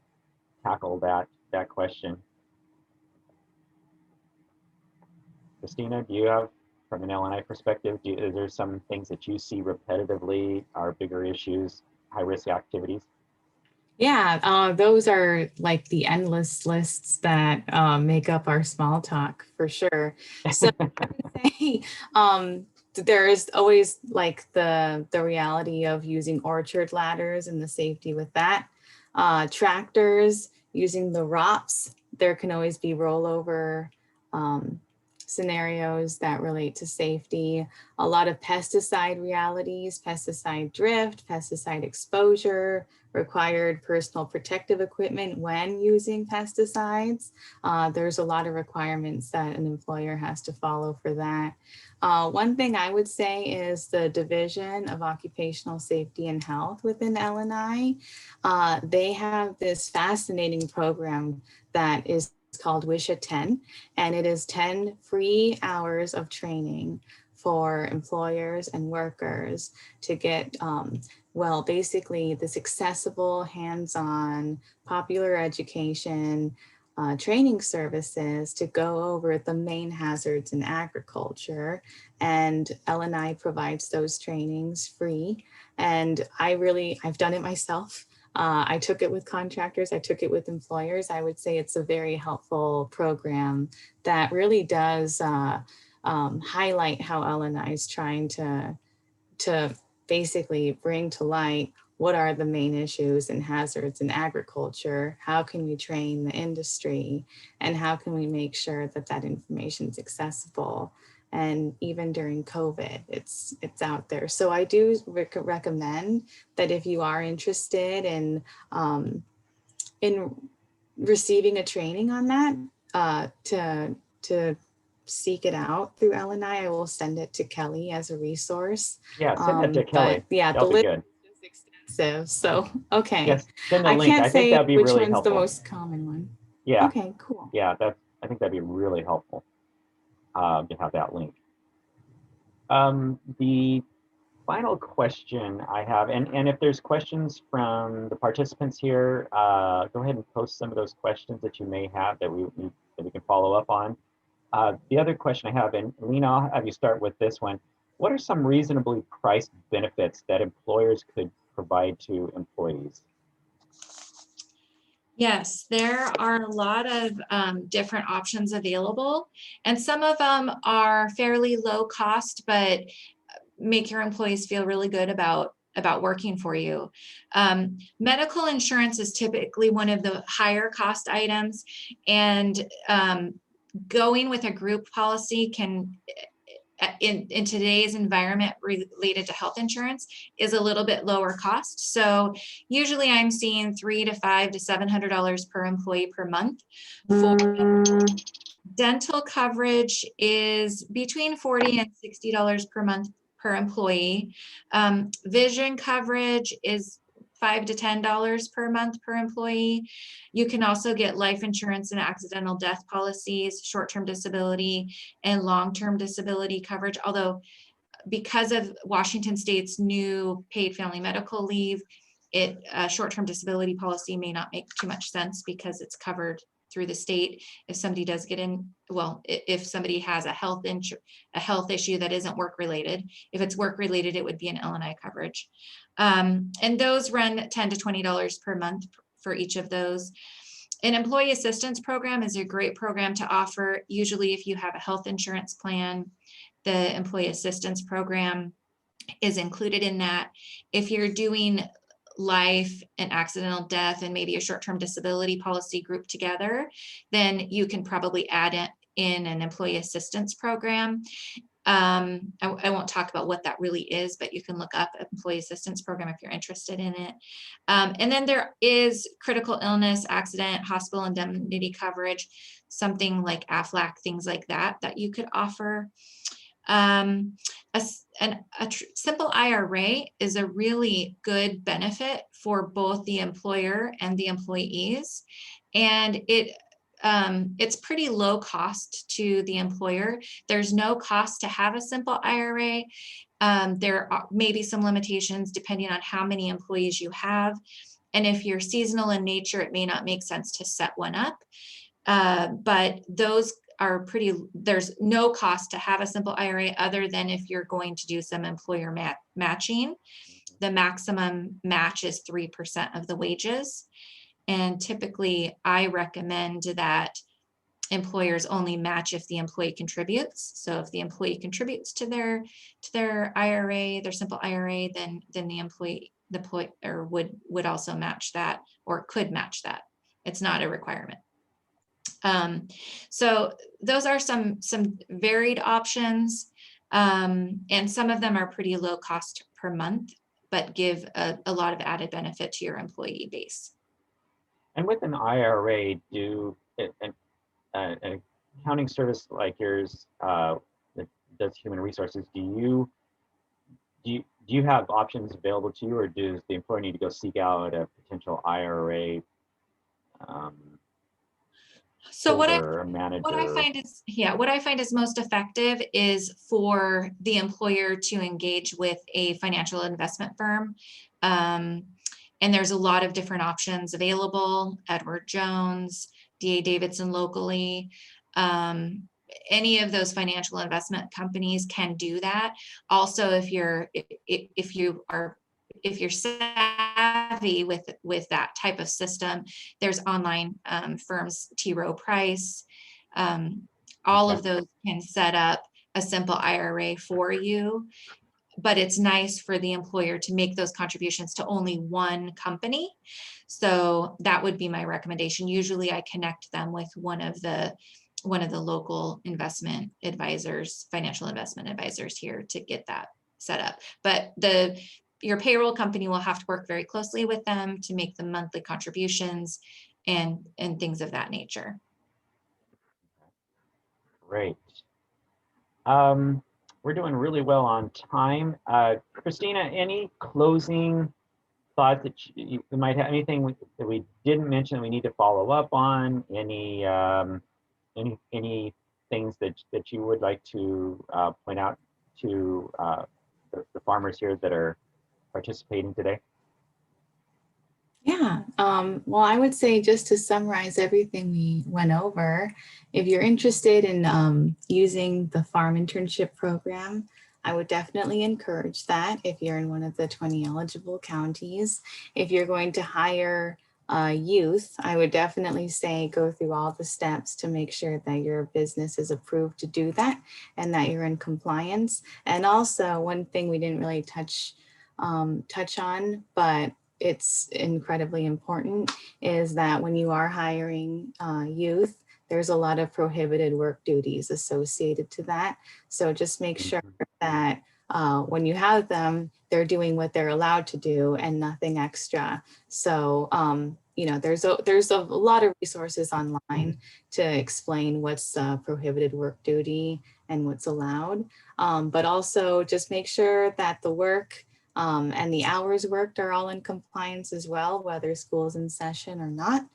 Speaker 2: tackle that question? Christina, do you have, from an L&I perspective, is there some things that you see repetitively are bigger issues, high-risk activities?
Speaker 3: Yeah, those are like the endless lists that make up our small talk for sure. So I would say there is always like the reality of using orchard ladders and the safety with that. Tractors, using the ROPS, there can always be rollover scenarios that relate to safety. A lot of pesticide realities, pesticide drift, pesticide exposure, required personal protective equipment when using pesticides. There's a lot of requirements that an employer has to follow for that. One thing I would say is the Division of Occupational Safety and Health within L&I. They have this fascinating program that is called WSHA 10, and it is 10 free hours of training for employers and workers to get, well, basically this accessible, hands-on, popular education, training services to go over the main hazards in agriculture. And L&I provides those trainings free. And I've done it myself. I took it with contractors, I took it with employers. I would say it's a very helpful program that really does highlight how L&I is trying to basically bring to light what are the main issues and hazards in agriculture? How can we train the industry? And how can we make sure that that information is accessible? And even during COVID, it's out there. So I do recommend that if you are interested in receiving a training on that, to seek it out through LNI. I will send it to Kelly as a resource.
Speaker 2: Yeah, send that to Kelly.
Speaker 3: But yeah, the
Speaker 2: That'll be
Speaker 3: list
Speaker 2: good.
Speaker 3: is extensive. So, okay.
Speaker 2: Yes, send the
Speaker 3: I
Speaker 2: link.
Speaker 3: can't
Speaker 2: I think
Speaker 3: say
Speaker 2: that'd be
Speaker 3: which
Speaker 2: really
Speaker 3: one's
Speaker 2: helpful.
Speaker 3: the most common one.
Speaker 2: Yeah,
Speaker 3: Okay, cool.
Speaker 2: yeah, I think that'd be really helpful to have that link. The final question I have, and if there's questions from the participants here, go ahead and post some of those questions that you may have that we can follow up on. The other question I have, and Lena, I'll have you start with this one. What are some reasonably priced benefits that employers could provide to employees?
Speaker 4: Yes, there are a lot of different options available, and some of them are fairly low cost, but make your employees feel really good about working for you. Medical insurance is typically one of the higher cost items, and going with a group policy can, in today's environment related to health insurance, is a little bit lower cost. So usually I'm seeing $300 to $500 to $700 per employee per month. For dental coverage is between $40 and $60 per month per employee. Vision coverage is $5 to $10 per month per employee. You can also get life insurance and accidental death policies, short-term disability, and long-term disability coverage. Although, because of Washington State's new paid family medical leave, a short-term disability policy may not make too much sense because it's covered through the state. If somebody does get in, well, if somebody has a health issue that isn't work related, if it's work related, it would be an LNI coverage. And those run $10 to $20 per month for each of those. An employee assistance program is a great program to offer. Usually if you have a health insurance plan, the employee assistance program is included in that. If you're doing life and accidental death and maybe a short-term disability policy grouped together, then you can probably add it in an employee assistance program. I won't talk about what that really is, but you can look up an employee assistance program if you're interested in it. And then there is critical illness, accident, hospital indemnity coverage, something like AFLAC, things like that you could offer. A simple IRA is a really good benefit for both the employer and the employees, and it's pretty low cost to the employer. There's no cost to have a simple IRA. There may be some limitations depending on how many employees you have, and if you're seasonal in nature, it may not make sense to set one up. But those are there's no cost to have a simple IRA other than if you're going to do some employer matching. The maximum match is 3% of the wages. And typically I recommend that employers only match if the employee contributes. So if the employee contributes to their IRA, their simple IRA, then the employer would also match that, or could match that. It's not a requirement. So those are some varied options, and some of them are pretty low cost per month, but give a lot of added benefit to your employee base.
Speaker 2: And with an IRA, an accounting service like yours that does human resources, do you have options available to you, or does the employer need to go seek out a potential IRA?
Speaker 4: So what I find is most effective is for the employer to engage with a financial investment firm. And there's a lot of different options available. Edward Jones, D.A. Davidson locally. Any of those financial investment companies can do that. Also, if you're savvy with that type of system, there's online firms, T. Rowe Price. All of those can set up a simple IRA for you. but it's nice for the employer to make those contributions to only one company. So that would be my recommendation. Usually I connect them with one of the local investment advisors, financial investment advisors here to get that set up. But your payroll company will have to work very closely with them to make the monthly contributions and things of that nature.
Speaker 2: Great. We're doing really well on time. Christina, any closing thoughts that you might have? Anything that we didn't mention we need to follow up on? Any things that you would like to point out to the farmers here that are participating today?
Speaker 3: Yeah, well, I would say, just to summarize everything we went over, if you're interested in using the farm internship program, I would definitely encourage that if you're in one of the 20 eligible counties. If you're going to hire youth, I would definitely say go through all the steps to make sure that your business is approved to do that and that you're in compliance. And also, one thing we didn't really touch on, but it's incredibly important, is that when you are hiring youth, there's a lot of prohibited work duties associated to that. So just make sure that when you have them, they're doing what they're allowed to do and nothing extra. So, you know, there's a lot of resources online to explain what's prohibited work duty and what's allowed. But also just make sure that the work and the hours worked are all in compliance as well, whether school's in session or not.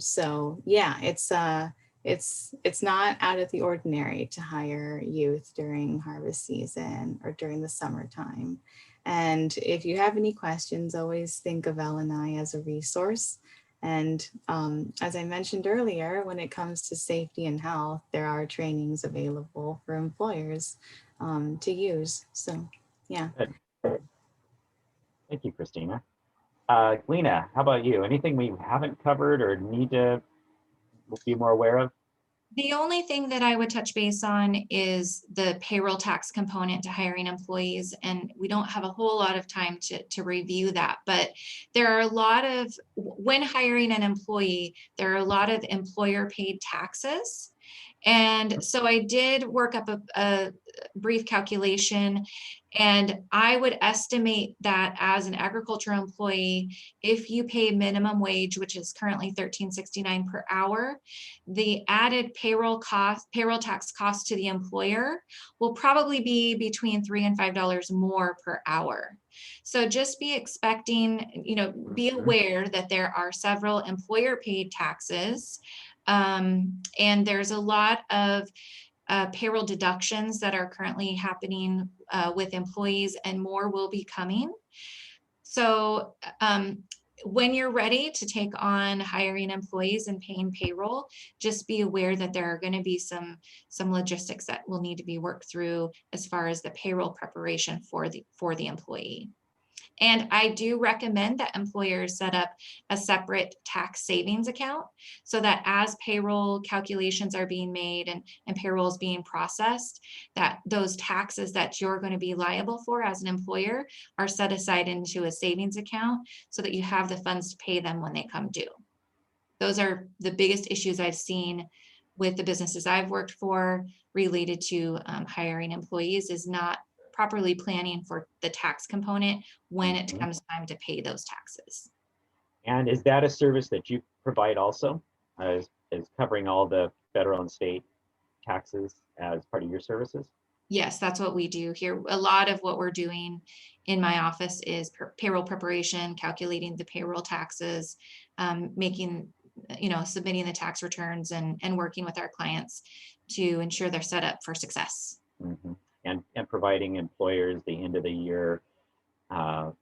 Speaker 3: So yeah, it's not out of the ordinary to hire youth during harvest season or during the summertime. And if you have any questions, always think of L&I as a resource. And as I mentioned earlier, when it comes to safety and health, there are trainings available for employers to use. So yeah.
Speaker 2: Good. Thank you, Christina. Lena, how about you? Anything we haven't covered or need to be more aware of?
Speaker 4: The only thing that I would touch base on is the payroll tax component to hiring employees. And we don't have a whole lot of time to review that, but there are a lot of, when hiring an employee, there are a lot of employer paid taxes. And so I did work up a brief calculation, and I would estimate that as an agricultural employee, if you pay minimum wage, which is currently $13.69 per hour, the added payroll tax cost to the employer will probably be between $3 and $5 more per hour. So just be expecting, you know, be aware that there are several employer paid taxes. And there's a lot of payroll deductions that are currently happening with employees, and more will be coming. So when you're ready to take on hiring employees and paying payroll, just be aware that there are going to be some logistics that will need to be worked through as far as the payroll preparation for the employee. And I do recommend that employers set up a separate tax savings account so that as payroll calculations are being made and payroll is being processed, that those taxes that you're going to be liable for as an employer are set aside into a savings account so that you have the funds to pay them when they come due. Those are the biggest issues I've seen with the businesses I've worked for related to hiring employees, is not properly planning for the tax component when it comes time to pay those taxes.
Speaker 2: And is that a service that you provide also, as covering all the federal and state taxes as part of your services?
Speaker 4: Yes, that's what we do here. A lot of what we're doing in my office is payroll preparation, calculating the payroll taxes, making, you know, submitting the tax returns, and working with our clients to ensure they're set up for success.
Speaker 2: Mm-hmm. And providing employers the end of the year.
Speaker 4: All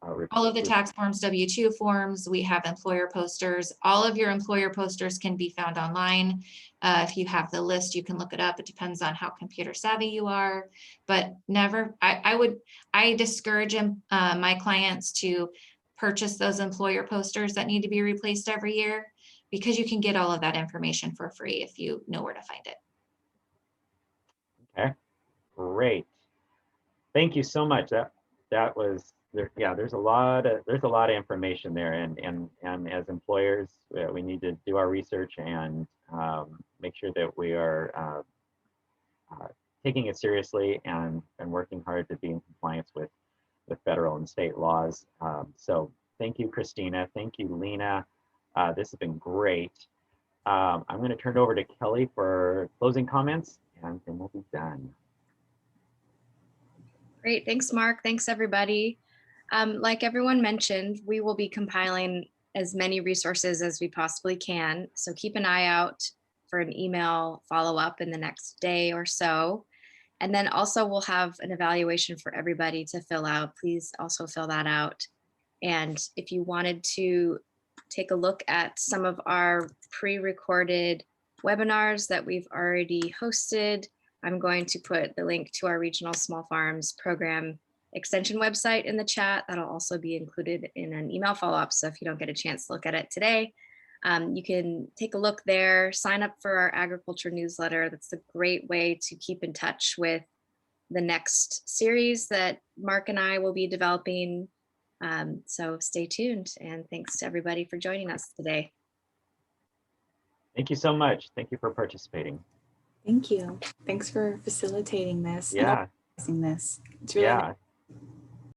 Speaker 4: of the tax forms, W-2 forms, we have employer posters. All of your employer posters can be found online. If you have the list, you can look it up. It depends on how computer savvy you are, but I discourage my clients to purchase those employer posters that need to be replaced every year, because you can get all of that information for free if you know where to find it.
Speaker 2: Okay. Great. Thank you so much. That was there. Yeah, there's a lot of information there, and as employers, we need to do our research and make sure that we are taking it seriously and working hard to be in compliance with federal and state laws. So thank you, Christina. Thank you, Lena. This has been great. I'm going to turn it over to Kelly for closing comments, and then we'll be done.
Speaker 1: Great, thanks, Mark. Thanks, everybody. Like everyone mentioned, we will be compiling as many resources as we possibly can. So keep an eye out for an email follow-up in the next day or so. And then also we'll have an evaluation for everybody to fill out. Please also fill that out. And if you wanted to take a look at some of our pre-recorded webinars that we've already hosted, I'm going to put the link to our Regional Small Farms Program Extension website in the chat. That'll also be included in an email follow-up. So if you don't get a chance to look at it today, you can take a look there, sign up for our agriculture newsletter. That's a great way to keep in touch with the next series that Mark and I will be developing. So stay tuned, and thanks to everybody for joining us today.
Speaker 2: Thank you so much. Thank you for participating.
Speaker 3: Thank you. Thanks for facilitating this.
Speaker 2: Yeah.
Speaker 3: And organizing this. It's really
Speaker 2: Yeah.